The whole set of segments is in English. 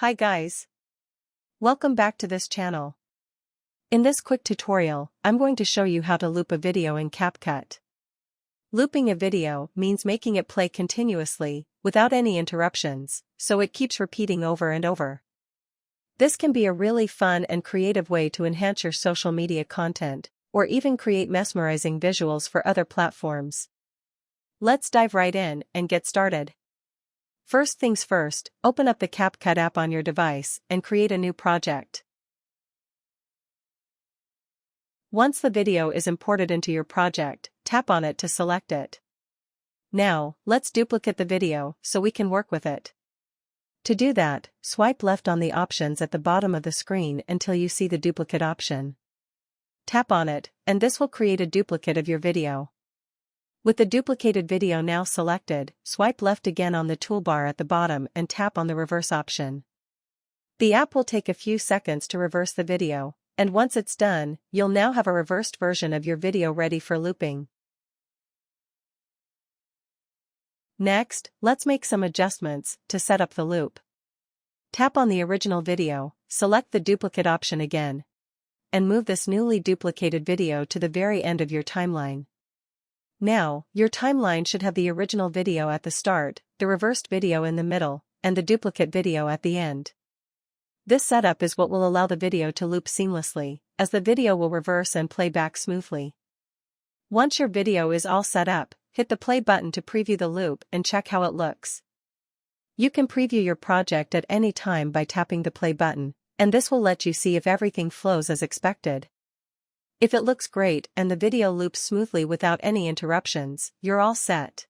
Hi guys. Welcome back to this channel. In this quick tutorial, I'm going to show you how to loop a video in CapCut. Looping a video means making it play continuously, without any interruptions, so it keeps repeating over and over. This can be a really fun and creative way to enhance your social media content, or even create mesmerizing visuals for other platforms. Let's dive right in and get started. First things first, open up the CapCut app on your device and create a new project. Once the video is imported into your project, tap on it to select it. Now, let's duplicate the video so we can work with it. To do that, swipe left on the options at the bottom of the screen until you see the duplicate option. Tap on it, and this will create a duplicate of your video. With the duplicated video now selected, swipe left again on the toolbar at the bottom and tap on the reverse option. The app will take a few seconds to reverse the video, and once it's done, you'll now have a reversed version of your video ready for looping. Next, let's make some adjustments to set up the loop. Tap on the original video, select the duplicate option again, and move this newly duplicated video to the very end of your timeline. Now, your timeline should have the original video at the start, the reversed video in the middle, and the duplicate video at the end. This setup is what will allow the video to loop seamlessly, as the video will reverse and play back smoothly. Once your video is all set up, hit the play button to preview the loop and check how it looks. You can preview your project at any time by tapping the play button, and this will let you see if everything flows as expected. If it looks great and the video loops smoothly without any interruptions, you're all set.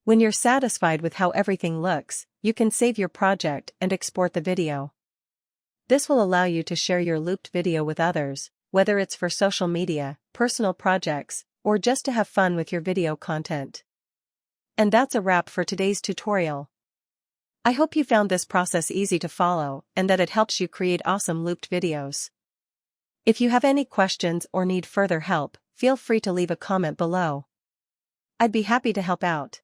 When you're satisfied with how everything looks, you can save your project and export the video. This will allow you to share your looped video with others, whether it's for social media, personal projects, or just to have fun with your video content. And that's a wrap for today's tutorial. I hope you found this process easy to follow and that it helps you create awesome looped videos. If you have any questions or need further help, feel free to leave a comment below. I'd be happy to help out.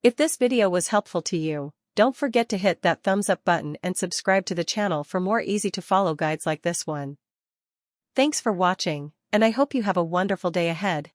If this video was helpful to you, don't forget to hit that thumbs up button and subscribe to the channel for more easy to follow guides like this one. Thanks for watching, and I hope you have a wonderful day ahead.